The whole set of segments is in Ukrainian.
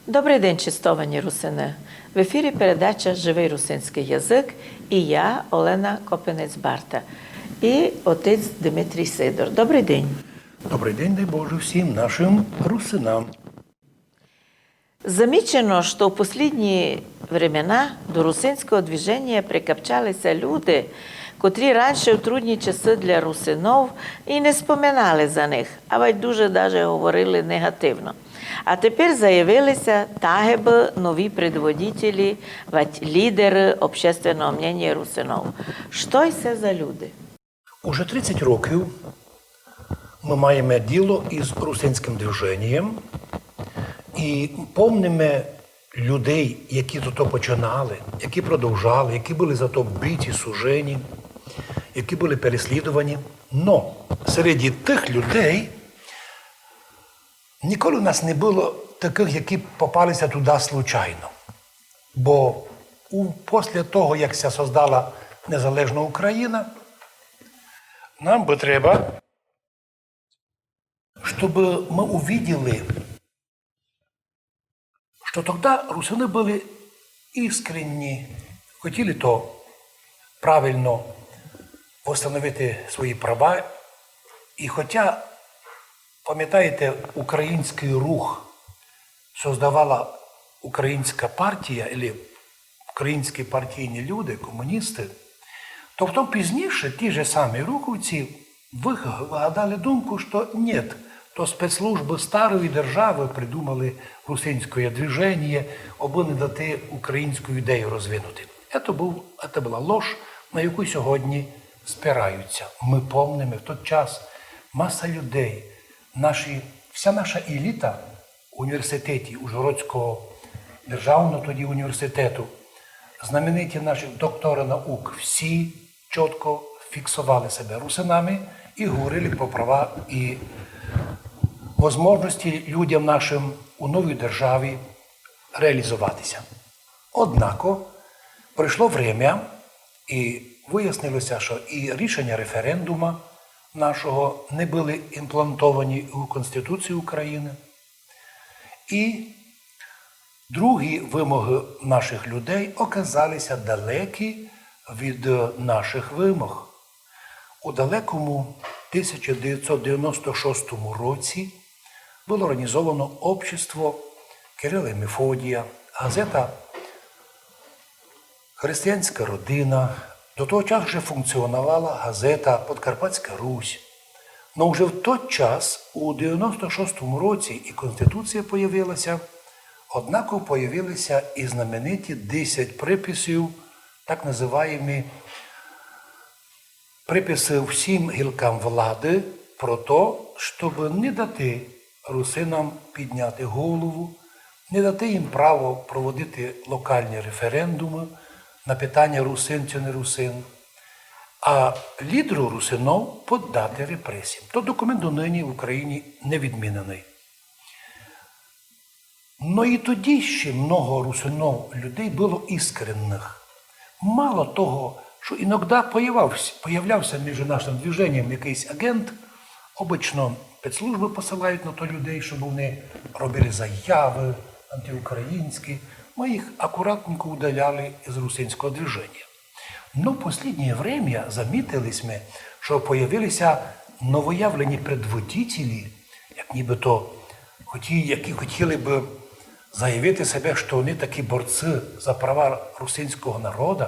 Добрий день, чистовані русини! В ефірі передача «Живий русинський язик» і я, Олена Копинець-Барта, і отець Дмитрій Сидор. Добрий день! Добрий день, дай Боже, всім нашим русинам. Замічено, що в последні времена до русинського движення прикопчалися люди, котрі раніше в трудні часи для русинов і не споминали за них, а ведь дуже даже говорили негативно. А тепер заявилися тагеби нові предводителі, лідери общественного мнення русинов. Що це за люди? Уже 30 років ми маємо діло із русинським движенням і помнимо людей, які до того починали, які продовжали, які були за то биті, сужені, які були переслідувані. Но серед тих людей ніколи у нас не було таких, які попалися туди случайно. Бо після того, як ся создала незалежна Україна, нам би треба, щоб ми увидели, що тоді русини були іскренні, хотіли то правильно встановити свої права. І хоча, пам'ятаєте, український рух создавала українська партія, або українські партійні люди, комуністи, то потім пізніше ті ж самі рухівці вигадали думку, що ні, то спецслужби старої держави придумали русинське движення, аби не дати українську ідею розвинути. Це була ложь, на яку сьогодні спираються. Ми пам'ятаємо, в той час маса людей, вся наша еліта університетів, Ужгородського державного тоді університету, знамениті наші доктори наук, всі чітко фіксували себе русинами і говорили про права і можливості людям нашим у новій державі реалізуватися. Однако прийшло время, і вияснилося, що і рішення референдуму нашого не були імплантовані у Конституцію України. І другі вимоги наших людей оказалися далекі від наших вимог. У далекому 1996 році було організовано общество Кирила і Мефодія, газета «Християнська родина». До того часу вже функціонувала газета «Подкарпатська Русь». Но вже в той час, у 96-му році, і Конституція появилася, однако появилися і знамениті 10 приписів, так називаємо приписи всім гілкам влади про те, щоб не дати русинам підняти голову, не дати їм право проводити локальні референдуми на питання русин чи не русин, а лідеру русинов подати репресіям. То документ донині в Україні не відмінений. Но і тоді ще много русинов людей було іскренних. Мало того, що іноді появлявся між нашим движенням якийсь агент, обично спецслужби посилають на то людей, щоб вони робили заяви антиукраїнські, ми їх акуратненько удаляли з русинського движення. Но в останнє время замітились ми, що появилися новоявлені предводителі, як нібито які хотіли б заявити себе, що вони такі борці за права русинського народу,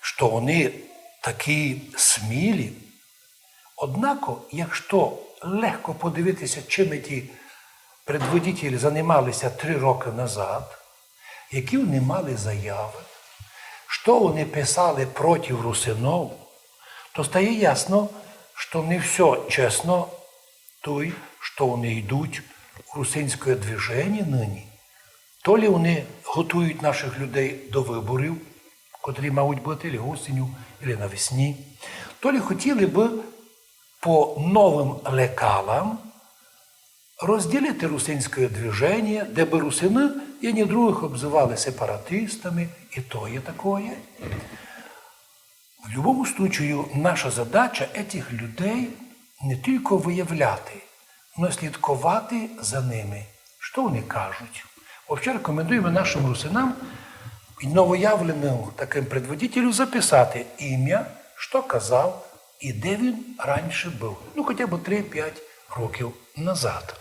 що вони такі смілі. Однако, якщо легко подивитися, чим ті предводителі займалися 3 роки назад, які вони мали заяви, що вони писали проти русинов, то стає ясно, що не все чесно той, що вони йдуть у русинське движення нині. То ли вони готують наших людей до виборів, котрі мають бути або осінню, або навесні, то ли хотіли б по новим лекалам розділити русинське движення, де б русини і ні других обзивали сепаратистами, і то є такое. В будь-якому випадку наша задача цих людей не тільки виявляти, але слідкувати за ними, що вони кажуть. Вообще рекомендуємо нашим русинам і новоявленим таким предводителю записати ім'я, що казав і де він раніше був. Ну, хоча б 3-5 років назад.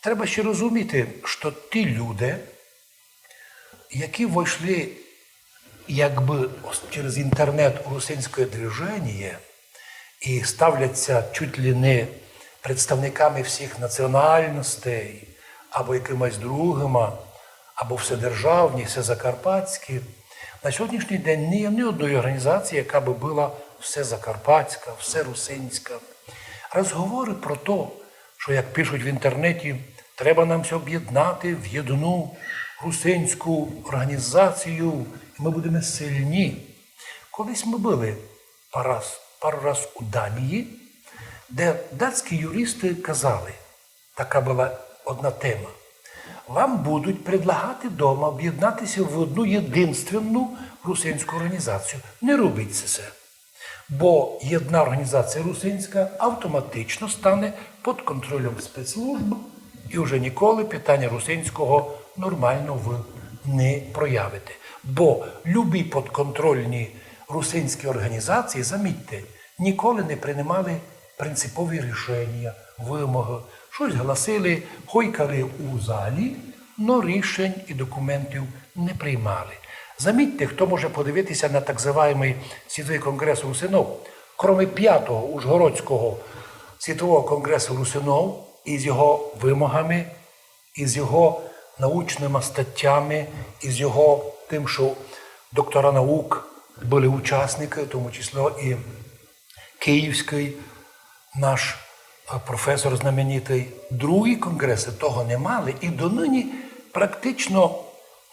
Треба ще розуміти, що ті люди, які вийшли якби через інтернет у русинське движення і ставляться чуть ли не представниками всіх національностей, або якимось другими, або вседержавні, всезакарпатські. На сьогоднішній день не є ні одної організації, яка би була всезакарпатська, всерусинська. Розговори про те, що, як пишуть в інтернеті, треба нам все об'єднати в єдину русинську організацію, і ми будемо сильні. Колись ми були пару раз у Данії, де датські юристи казали, така була одна тема, вам будуть предлагати вдома об'єднатися в одну єдинственну русинську організацію. Не робіть це. Бо єдна організація русинська автоматично стане під контролем спецслужб, і вже ніколи питання русинського нормально ви не проявите. Бо любі підконтрольні русинські організації, замітьте, ніколи не приймали принципові рішення, вимоги, щось гласили, хойкали у залі, но рішень і документів не приймали. Замітьте, хто може подивитися на так званий Світовий конгрес русинов, крім 5-го Ужгородського Світового конгресу русинов, із його вимогами, із його научними статтями, із його тим, що доктора наук були учасники, в тому числі і Київський наш професор знаменитий. Другі конгреси того не мали, і донині практично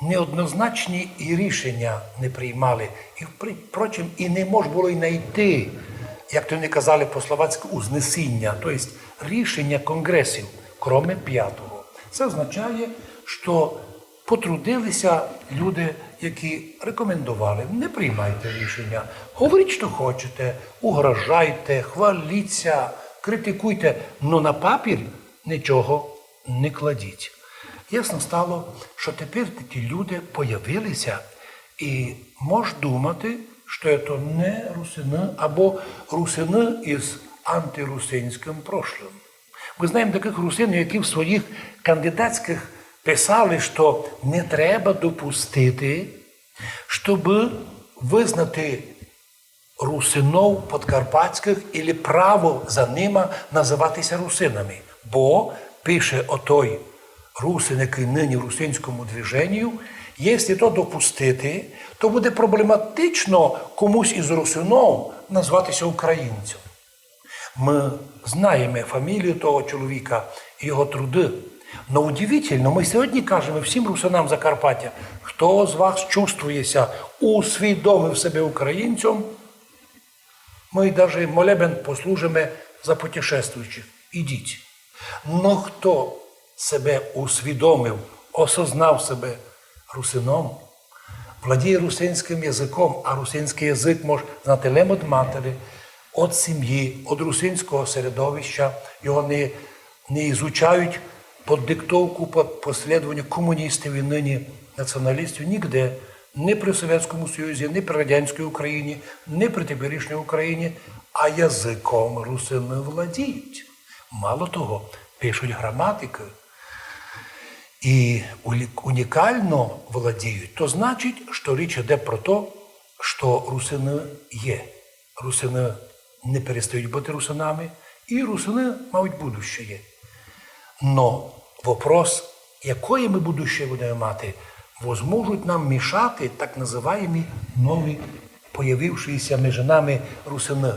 неоднозначні і рішення не приймали. І, впрочем, і не можна було й знайти, як то вони казали по-словацьку, узнесіння, тобто рішення конгресів, крім 5-го. Це означає, що потрудилися люди, які рекомендували, не приймайте рішення, говоріть, що хочете, угрожайте, хваліться, критикуйте, але на папір нічого не кладіть. Ясно стало, що тепер ті люди появилися і можеш думати, що це не русини, або русини із антирусинським прошлим. Ми знаємо таких русинів, які в своїх кандидатських писали, що не треба допустити, щоб визнати русинов подкарпатських і право за ними називатися русинами. Бо, пише отой русин, який нині в русинському движенню, якщо то допустити, то буде проблематично комусь із русинов назватися українцем. Ми знаємо фамілію того чоловіка і його труди. Но удивительно, ми сьогодні кажемо всім русинам Закарпаття, хто з вас чувствується, усвідомив себе українцем, ми навіть молебен послужимо за путешествуючих. Ідіть. Но хто себе усвідомив, осознав себе русином, владіє русинським язиком, а русинський язик може знати лем від матері, від сім'ї, від русинського середовища, його не ізучають під диктовку, під послідування комуністів і нині націоналістів ніде, ні при Совєтському Союзі, ні при Радянській Україні, ні при теперішній Україні, а язиком русини владіють. Мало того, пишуть граматики і унікально владіють, то значить, що річ йде про те, що русини є. Русини не перестають бути русинами, і русини мають будущее. Но вопрос, якое ми будущее будемо мати, возможуть нам мішати так називаємо нові появившіся між нами русини.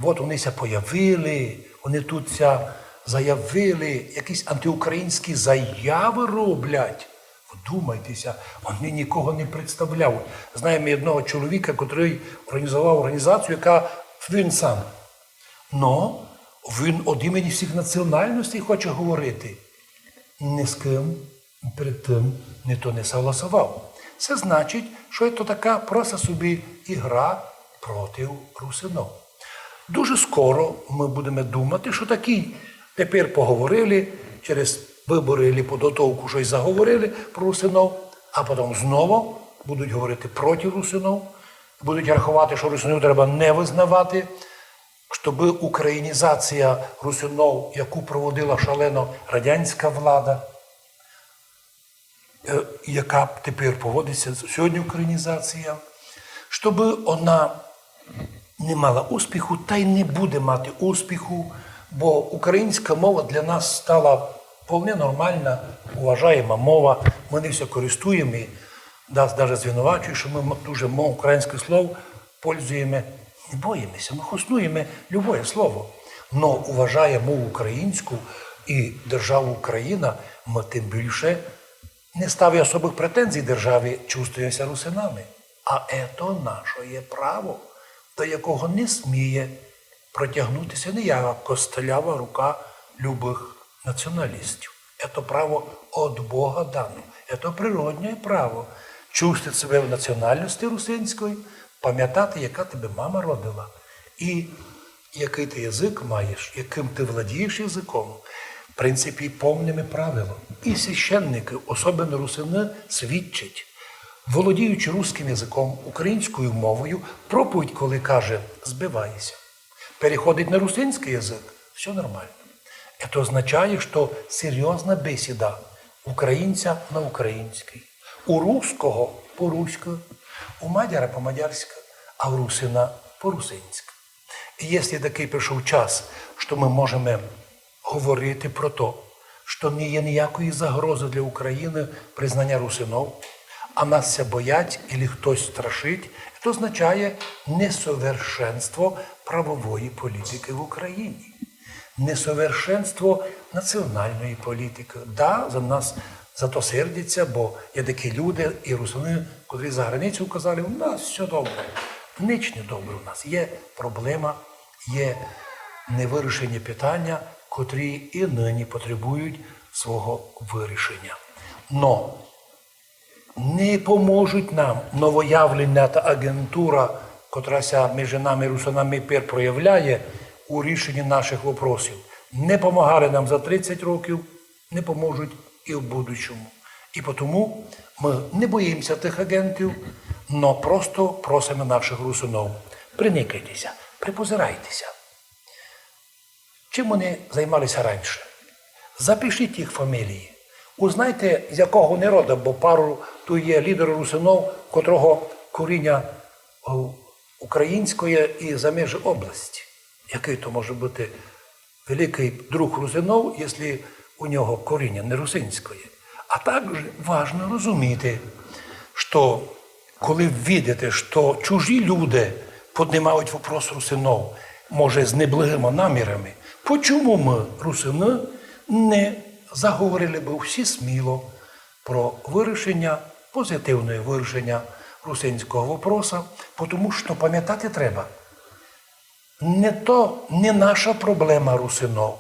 От вони ся появили, вони тут ся заявили, якісь антиукраїнські заяви роблять. Вдумайтеся, вони нікого не представляв. Знаємо одного чоловіка, який організував організацію, яка він сам. Но він від імені всіх національностей хоче говорити. Ні з ким перед тим ніхто не согласував. Це значить, що це така просто собі ігра проти русинов. Дуже скоро ми будемо думати, що такі тепер поговорили, через вибори або підготовку щось заговорили про русинов, а потім знову будуть говорити проти русинов, будуть рахувати, що русинів треба не визнавати, щоб українізація русинов, яку проводила шалено радянська влада, яка тепер поводиться сьогодні українізація, щоб вона не мала успіху та й не буде мати успіху, бо українська мова для нас стала вполне нормальна, уважаєма мова. Ми не все користуємо і нас навіть звинувачують, що ми дуже мову українських слов пользуємо. Не боїмося, ми хуснуємо любое слово. Но уважаємо мову українську і державу Україна, ми тим більше не ставимо особих претензій державі, чувствуємося русинами. А це наше право, до якого не сміє протягнутися ніяка костелява рука любих націоналістів. Це право від Бога дано. Це природне право чувствувати себе в національності русинської, пам'ятати, яка тебе мама родила, і який ти язик маєш, яким ти владієш язиком. В принципі, повними правилами. І священники, особливо русини, свідчать, володіючи русським язиком, українською мовою, проповідь, коли каже «збивайся», переходить на русинський язик, все нормально. Це означає, що серйозна бесіда українця на український, у русского по-руськи, у мадяра по-мадярськи, а у русина по-русинськи. І якщо такий прийшов час, що ми можемо говорити про те, що не є ніякої загрози для України признання русинов, а нас все боять, або хтось страшить, це означає несовершенство правової політики в Україні. Несовершенство національної політики. Да, за нас за то сердяться, бо є такі люди і русини, котрі за границю казали, у нас все добре. Ніч не добре у нас. Є проблема, є невирішені питання, котрі і нині потребують свого вирішення. Но не поможуть нам новоявлена та агентура, котра між нами, русинами, пер проявляє у рішенні наших вопросів. Не помагали нам за 30 років, не поможуть і в будущому. І тому ми не боїмося тих агентів, но просто просимо наших русинов. Приникайтеся, припозирайтеся. Чим вони займалися раніше? Запишіть їх фамілії. Узнайте, з якого народу, бо пару тут є лідер русинов, котрого коріння української і за межі області. Який то може бути великий друг русинов, якщо у нього коріння не русинської. А також важливо розуміти, що коли видите, що чужі люди піднімають вопрос русинов, може з неблагими намірами, чому ми, русини, не заговорили б всі сміло про вирішення, позитивне вирішення русинського вопроса, тому що пам'ятати треба. Не наша проблема русинов,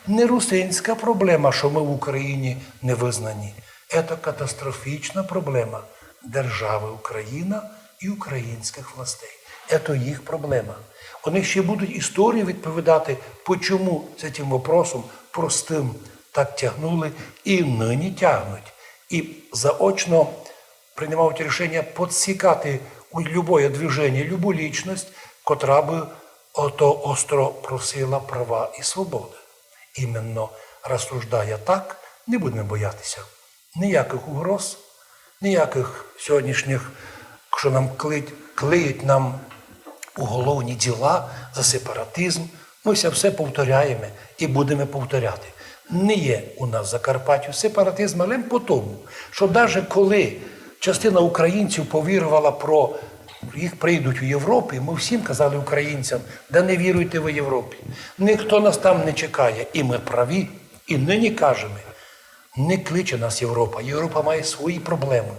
не русинська проблема, що ми в Україні не визнані. Це катастрофічна проблема держави Україна і українських властей. Це їх проблема. Вони ще будуть історії відповідати, чому з цим вопросом простим так тягнули і нині тягнуть. І заочно приймають рішення підсікати у будь-яке движення, любу лічність, котра би ото остро просила права і свободи. Іменно розсуждає так, не будемо боятися ніяких угроз, ніяких сьогоднішніх, що нам клеють нам уголовні діла за сепаратизм. Ми все повторяємо і будемо повторяти. Не є у нас в Закарпаттю сепаратизм, але по тому, що навіть коли частина українців повірувала про їх прийдуть у Європу, ми всім казали українцям, да не віруйте ви Європі. Ніхто нас там не чекає. І ми праві, і нині кажемо, не кличе нас Європа. Європа має свої проблеми.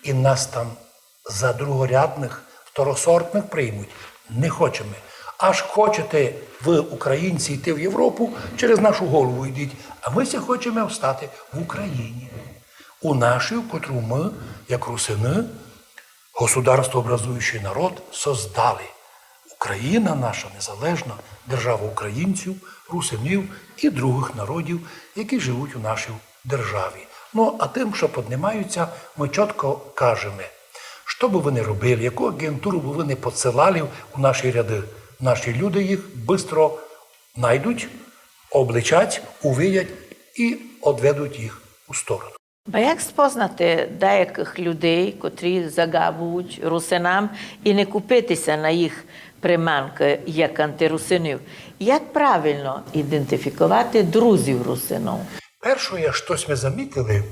І нас там за другорядних, второсортних приймуть. Не хочемо. Аж хочете ви, українці, йти в Європу, через нашу голову йдіть. А ми ся хочемо встати в Україні. У нашій, котру ми, як русини, государствообразуючий народ, создали. Україна наша незалежна, держава українців, русинів і других народів, які живуть у нашій державі. Ну, а тим, що піднімаються, ми чітко кажемо, що би ви не робили, яку агентуру би ви не посилали у наші ряди. Наші люди їх швидко знайдуть, обличать, увидять і відведуть їх у сторону. Бо як спознати деяких людей, котрі загабують русинам і не купитися на їх приманки як антирусинів? Як правильно ідентифікувати друзів русинов? Перше, щось ми замітили,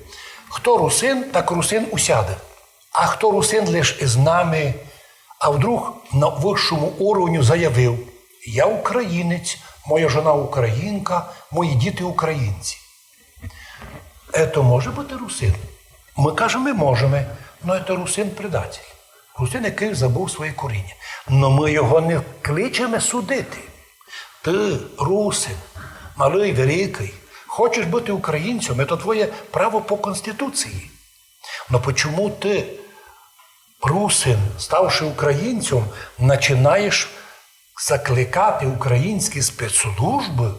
хто русин, так русин усяде. А хто русин лише із нами, а вдруг на вищому уровні заявив, я українець, моя жона українка, мої діти українці. Це може бути русин. Ми кажемо, ми можемо, але це русин-предатель. Русин, який забув своє коріння. Але ми його не кличемо судити. Ти, русин, малий, великий, хочеш бути українцем, це твоє право по Конституції. Но чому ти, русин, ставши українцем, починаєш закликати українські спецслужби,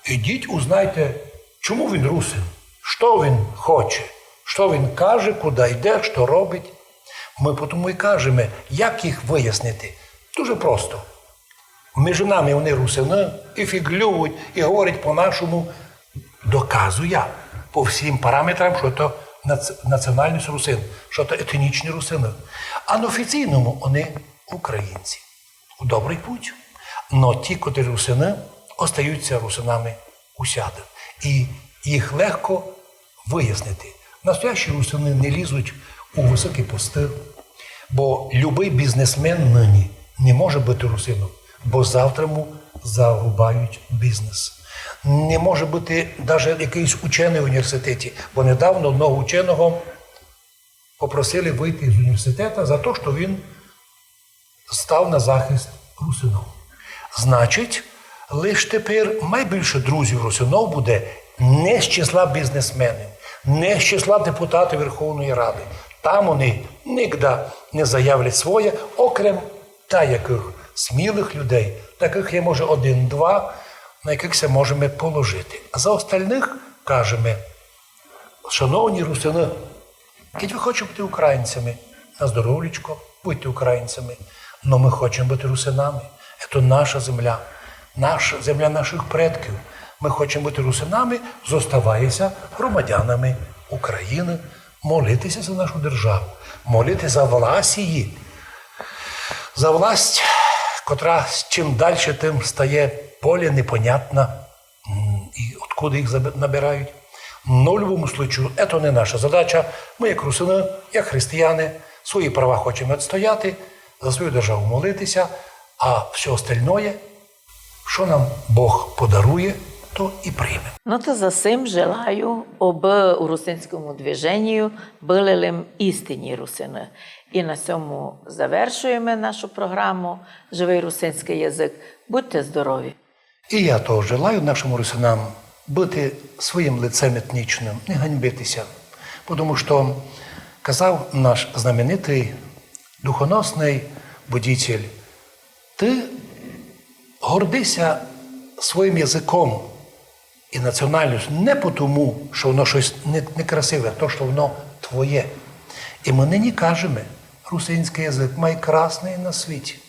ідіть, узнайте, чому він русин, що він хоче, що він каже, куди йде, що робить. Ми тому і кажемо, як їх вияснити. Дуже просто. Між нами вони русини, і фіглюють, і говорять по-нашому. Доказую я по всім параметрам, що це національність русин, що це етнічні русини. А на офіційному вони українці. У добрий путь. Но ті, котрі русини, остаються русинами усяде. І їх легко вияснити. Настоящі русини не лізуть у високі пости, бо любий бізнесмен нині не може бути русином, бо завтра йому зарубають бізнес. Не може бути навіть якийсь учений в університеті, бо недавно одного ученого попросили вийти з університету за те, що він став на захист русинов. Значить, лише тепер найбільше друзів русинов буде не з числа бізнесменів, не з числа депутатів Верховної Ради. Там вони ніколи не заявлять своє, окрім яких смілих людей, таких є, може, один-два, на яких це можемо положити. А за остальних кажемо, шановні русини, якщо ви хочете бути українцями, на здоров'ячко, будьте українцями, але ми хочемо бути русинами. Це наша земля наших предків. Ми хочемо бути русинами, зоставаємося громадянами України, молитися за нашу державу, молити за власть її, за власть, котра чим далі, тим стає поле непонятно, і откуда їх набирають. Но в будь-якому випадку, це не наша задача. Ми, як русини, як християни, свої права хочемо відстояти, за свою державу молитися, а все остальное, що нам Бог подарує, то і прийме. Ну то за цим желаю, аби у русинському движенню були лим істинні русини. І на цьому завершуємо нашу програму «Живий русинський язик». Будьте здорові! І я теж желаю нашим русинам бути своїм лицем етнічним, не ганьбитися. Тому що казав наш знаменитий духоносний будитель, ти гордися своїм язиком і національністю не тому, що воно щось некрасиве, а то, що воно твоє. І ми нині кажемо, русинський язик найкрасний на світі.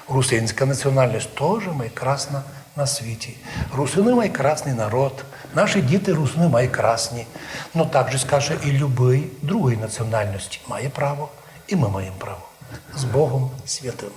Русинська національність теж найкрасна на світі. Русини найкрасний народ, наші діти русини найкрасні. Ну так же скаже і любий другої національності має право, і ми маємо право. З Богом святим.